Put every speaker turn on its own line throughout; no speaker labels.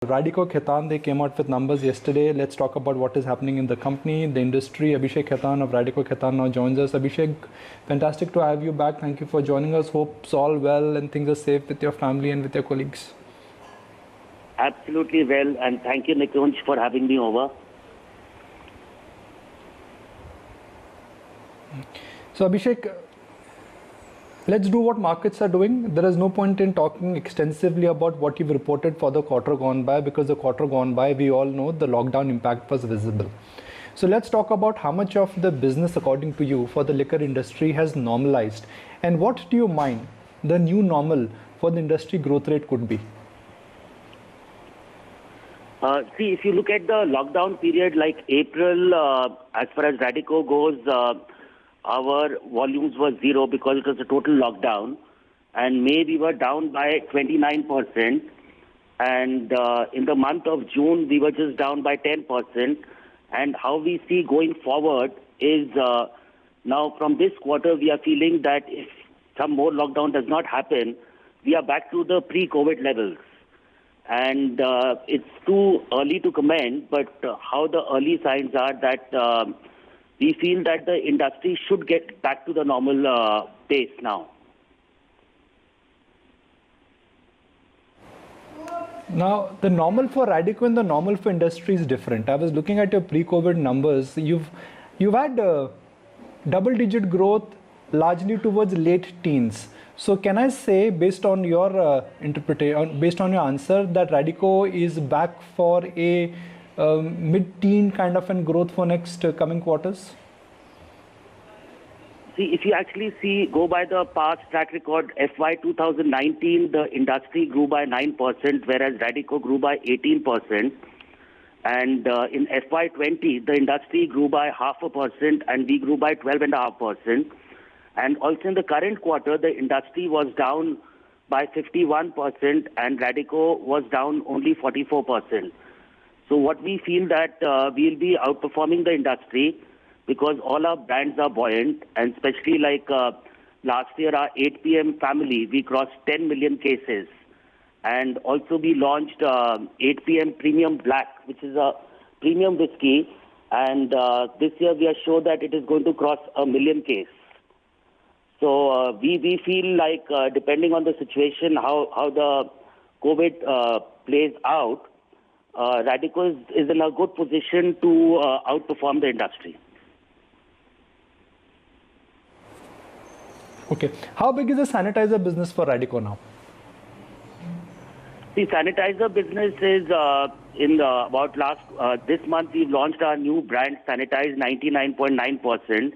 Radico Khaitan, they came out with numbers yesterday. Let's talk about what is happening in the company, the industry. Abhishek Khaitan of Radico Khaitan now joins us. Abhishek, fantastic to have you back. Thank you for joining us. Hope's all well and things are safe with your family and with your colleagues.
Absolutely well, and thank you, Nikunj, for having me over.
So, Abhishek, let's do what markets are doing. There is no point in talking extensively about what you've reported for the quarter gone by, because the quarter gone by, we all know the lockdown impact was visible. So let's talk about how much of the business, according to you, for the liquor industry has normalized, and what do you mind the new normal for the industry growth rate could be?
See, if you look at the lockdown period like April, as far as Radico goes, our volumes were zero because it was a total lockdown. And May we were down by 29%. And in the month of June, we were just down by 10%. And how we see going forward is now from this quarter, we are feeling that if some more lockdown does not happen, we are back to the pre-COVID levels. And it's too early to comment, but how the early signs are that we feel that the industry should get back to the normal pace now.
Now, the normal for Radico and the normal for industry is different. I was looking at your pre-COVID numbers. You've had double-digit growth largely towards late teens. So can I say, based on your interpretation, based on your answer, that Radico is back for a mid-teen kind of a growth for next coming quarters?
See, if you actually go by the past track record, FY 2019, the industry grew by 9%, whereas Radico grew by 18%. And in FY 20, the industry grew by 0.5% and we grew by 12.5%. And also in the current quarter, the industry was down by 51% and Radico was down only 44%. So what we feel that we'll be outperforming the industry because all our brands are buoyant, and especially like last year, our 8 p.m. family, we crossed 10 million cases. And also we launched 8 p.m. Premium Black, which is a premium whiskey. And this year we are sure that it is going to cross 1 million cases. So we feel like depending on the situation, how the COVID plays out, Radico is in a good position to outperform the industry.
Okay. How big is the sanitizer business for Radico now?
The sanitizer business is about this month we've launched our new brand Sanitize 99.9%.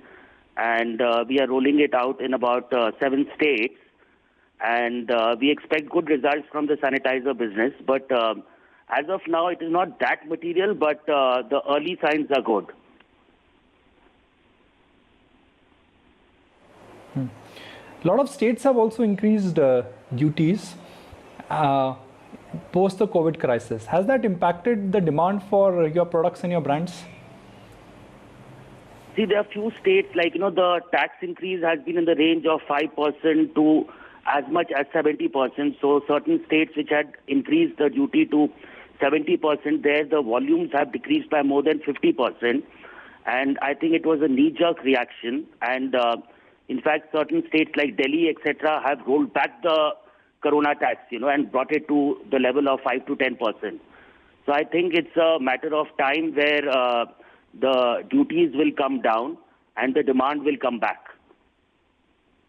And we are rolling it out in about 7 states. And we expect good results from the sanitizer business. But as of now, it is not that material, but the early signs are good.
A lot of states have also increased duties post the COVID crisis. Has that impacted the demand for your products and your brands?
See, there are few states like, the tax increase has been in the range of 5% to as much as 70%. So certain states which had increased the duty to 70%, there the volumes have decreased by more than 50%. And I think it was a knee-jerk reaction. And in fact, certain states like Delhi, etc., have rolled back the corona tax, and brought it to the level of 5 to 10%. So I think it's a matter of time where the duties will come down and the demand will come back.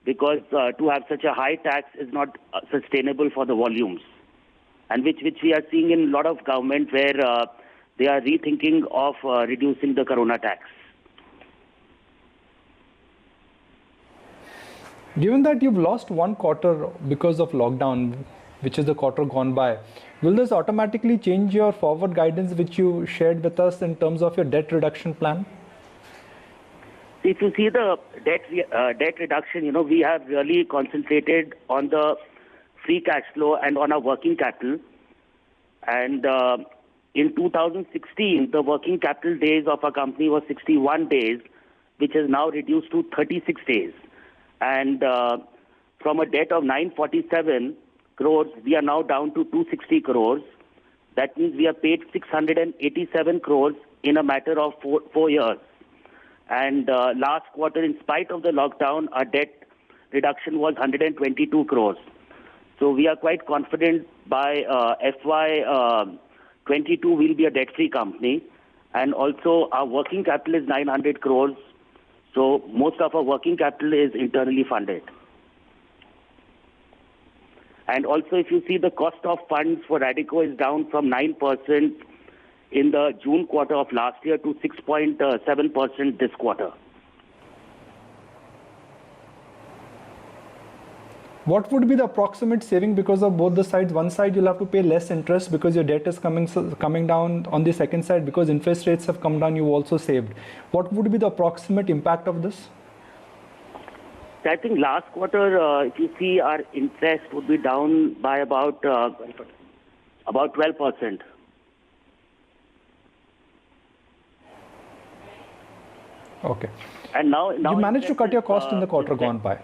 Because to have such a high tax is not sustainable for the volumes. And which we are seeing in a lot of government where they are rethinking of reducing the corona tax.
Given that you've lost one quarter because of lockdown, which is the quarter gone by, will this automatically change your forward guidance which you shared with us in terms of your debt reduction plan?
If you see the debt reduction, we have really concentrated on the free cash flow and on our working capital. And in 2016, the working capital days of our company was 61 days, which is now reduced to 36 days. And from a debt of 947 crores, we are now down to 260 crores. That means we have paid 687 crores in a matter of four years. And last quarter, in spite of the lockdown, our debt reduction was 122 crores. So we are quite confident by FY22 we'll be a debt-free company. And also our working capital is 900 crores. So most of our working capital is internally funded. And also if you see the cost of funds for Radico is down from 9% in the June quarter of last year to 6.7% this quarter.
What would be the approximate saving because of both the sides? One side you'll have to pay less interest because your debt is coming down. On the second side, because interest rates have come down, you also saved. What would be the approximate impact of this?
I think last quarter, if you see, our interest would be down by about 12%.
Okay.
And now
you managed to cut your cost in the quarter gone by.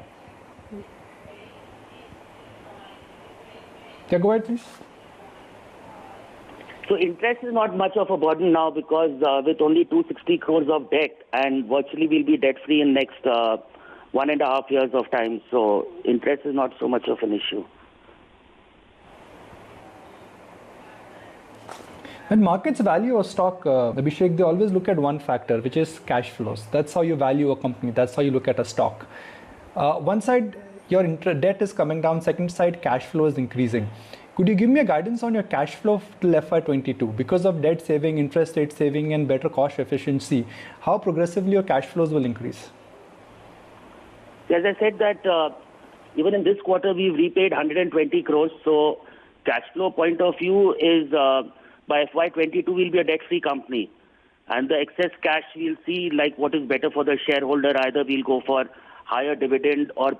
Yeah, go ahead, please.
So interest is not much of a burden now because with only 260 crores of debt and virtually we'll be debt free in next 1.5 years of time. So interest is not so much of an issue.
When markets value a stock, Abhishek, they always look at one factor, which is cash flows. That's how you value a company. That's how you look at a stock. One side, your debt is coming down. Second side, cash flow is increasing. Could you give me a guidance on your cash flow till FY22? Because of debt saving, interest rate saving, and better cost efficiency, how progressively your cash flows will increase?
As I said that even in this quarter, we've repaid 120 crores. So cash flow point of view is by FY22, we'll be a debt-free company. And the excess cash, we'll see like what is better for the shareholder. Either we'll go for higher dividend or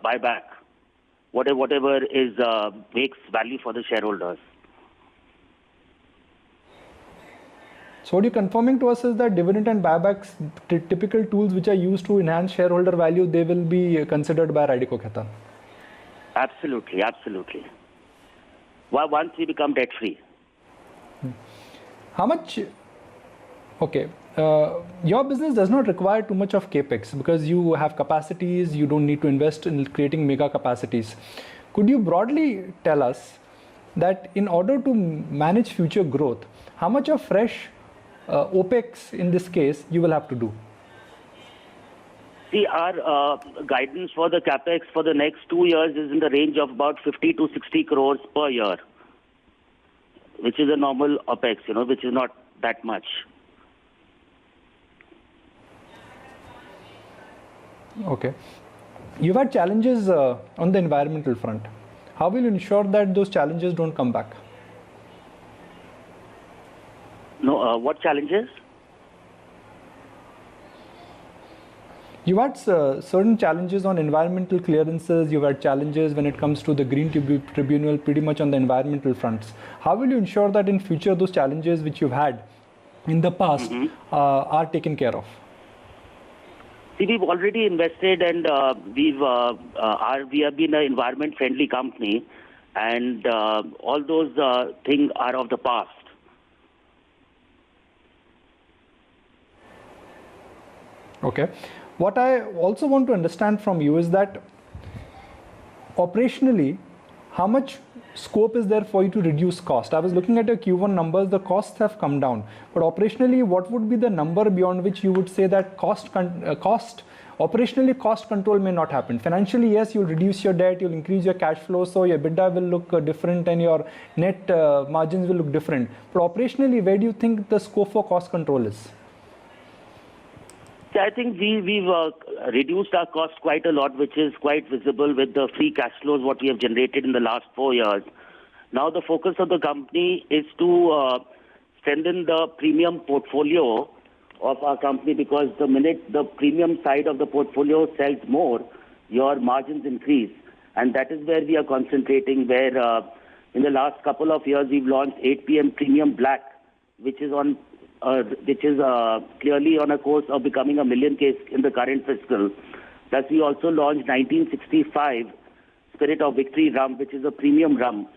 buyback, whatever is makes value for the shareholders.
So what you're confirming to us is that dividend and buybacks, typical tools which are used to enhance shareholder value, they will be considered by Radico Khaitan.
Absolutely, absolutely. Well, once we become debt free.
How much? Okay. Your business does not require too much of capex because you have capacities. You don't need to invest in creating mega capacities. Could you broadly tell us that in order to manage future growth, how much of fresh OPEX in this case you will have to do?
See, our guidance for the capex for the next 2 years is in the range of about 50 to 60 crores per year, which is a normal OPEX, which is not that much.
Okay. You've had challenges on the environmental front. How will you ensure that those challenges don't come back?
No, what challenges?
You had certain challenges on environmental clearances. You had challenges when it comes to the Green Tribunal, pretty much on the environmental fronts. How will you ensure that in future those challenges which you've had in the past are taken care of?
See, we've already invested and we have been an environment-friendly company, and all those things are of the past.
Okay. What I also want to understand from you is that operationally, how much scope is there for you to reduce cost? I was looking at your Q1 numbers, the costs have come down. But operationally, what would be the number beyond which you would say that operationally cost control may not happen? Financially, yes, you'll reduce your debt, you'll increase your cash flow, so your EBITDA will look different and your net margins will look different. But operationally, where do you think the scope for cost control is?
I think we've reduced our cost quite a lot, which is quite visible with the free cash flows what we have generated in the last 4 years. Now the focus of the company is to strengthen the premium portfolio of our company, because the minute the premium side of the portfolio sells more, your margins increase. And that is where we are concentrating, where in the last couple of years we've launched 8 PM Premium Black, which is clearly on a course of becoming a million case in the current fiscal. Plus, we also launched 1965 Spirit of Victory Rum, which is a premium rum,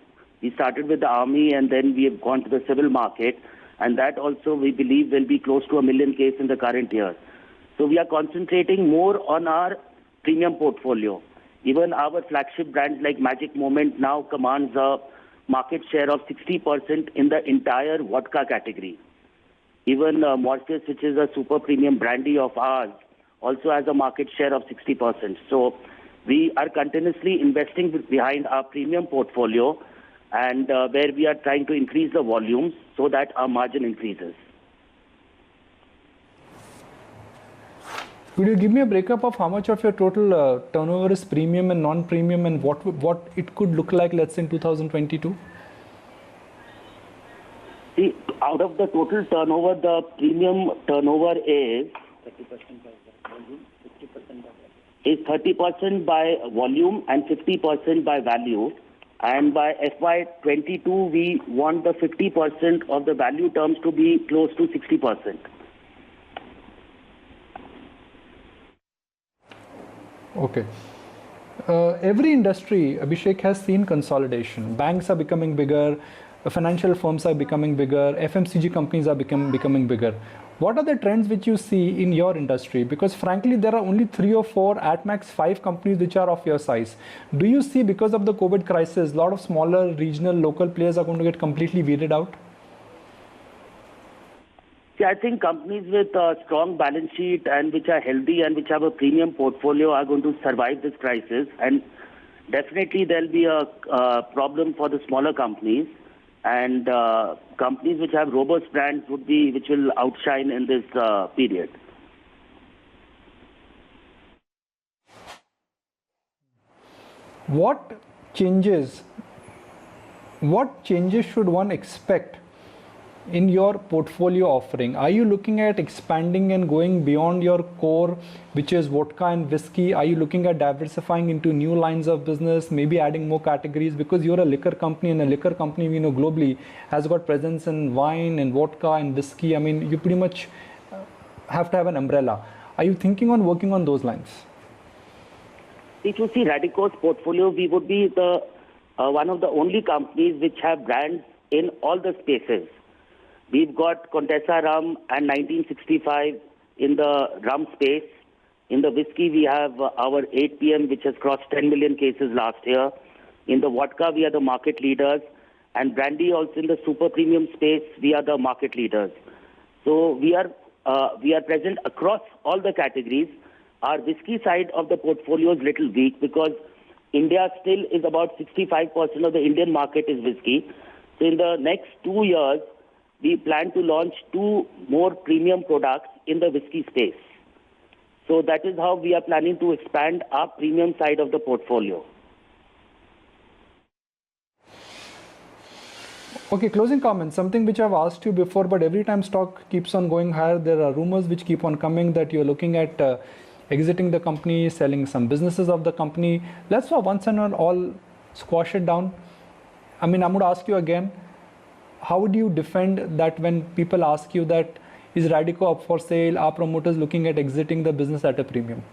We started with the army and then we have gone to the civil market. And that also we believe will be close to 1 million cases in the current year. So we are concentrating more on our premium portfolio. Even our flagship brands like Magic Moment now commands a market share of 60% in the entire vodka category. Even Morpheus, which is a super premium brandy of ours, also has a market share of 60%. So we are continuously investing behind our premium portfolio and where we are trying to increase the volumes so that our margin increases.
Could you give me a breakup of how much of your total turnover is premium and non-premium, and what it could look like, let's say, in 2022?
See, out of the total turnover, the premium turnover is 30% by volume, 50% by value. Is 30% by volume and 50% by value. And by FY22, we want the 50% of the value terms to be close to 60%.
Okay. Every industry, Abhishek, has seen consolidation. Banks are becoming bigger, financial firms are becoming bigger, FMCG companies are becoming bigger. What are the trends which you see in your industry? Because frankly, there are only 3 or 4, at max 5 companies which are of your size. Do you see, because of the COVID crisis, a lot of smaller regional local players are going to get completely weeded out?
See, I think companies with a strong balance sheet and which are healthy and which have a premium portfolio are going to survive this crisis. And definitely there'll be a problem for the smaller companies. And companies which have robust brands which will outshine in this period.
What changes should one expect in your portfolio offering? Are you looking at expanding and going beyond your core, which is vodka and whiskey? Are you looking at diversifying into new lines of business, maybe adding more categories? Because you're a liquor company, and a liquor company, we know globally, has got presence in wine and vodka and whiskey. I mean, you pretty much have to have an umbrella. Are you thinking on working on those lines?
If you see Radico's portfolio, we would be the one of the only companies which have brands in all the spaces. We've got Contessa Rum and 1965 in the rum space. In the whiskey, we have our 8 PM, which has crossed 10 million cases last year. In the vodka, we are the market leaders. And brandy also in the super premium space, we are the market leaders. So we are present across all the categories. Our whiskey side of the portfolio is little weak because India still is about 65% of the Indian market is whiskey. So in the next 2 years, we plan to launch 2 more premium products in the whiskey space. So that is how we are planning to expand our premium side of the portfolio.
Okay, closing comments, something which I've asked you before, but every time stock keeps on going higher, there are rumors which keep on coming that you're looking at exiting the company, selling some businesses of the company. Let's for once and all squash it down. I mean, I'm going to ask you again, how would you defend that when people ask you that, is Radico up for sale? Are promoters looking at exiting the business at a premium?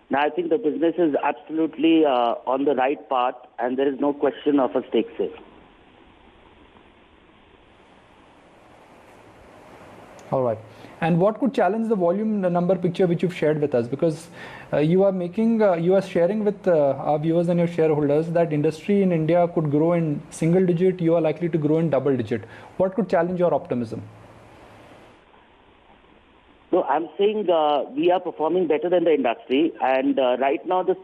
Now, I think the business is absolutely on the right path and there is no question of a stake sale.
All right. And what could challenge the volume number picture which you've shared with us? Because you are sharing with our viewers and your shareholders that industry in India could grow in single digit, you are likely to grow in double digit. What could challenge your optimism?
No, I'm saying we are performing better than the industry, and right now the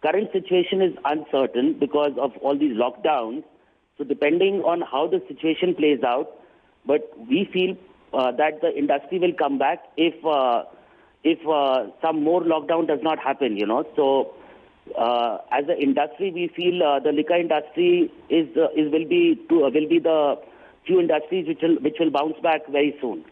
current situation is uncertain because of all these lockdowns. So depending on how the situation plays out, but we feel that the industry will come back if some more lockdown does not happen, So as an industry, we feel the liquor industry will be the few industries which will bounce back very soon.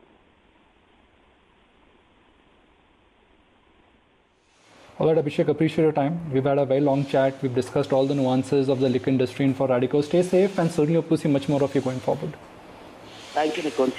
All right, Abhishek, appreciate your time. We've had a very long chat. We've discussed all the nuances of the liquor industry and for Radico. Stay safe and certainly hope to see much more of you going forward.
Thank you, Nikunj.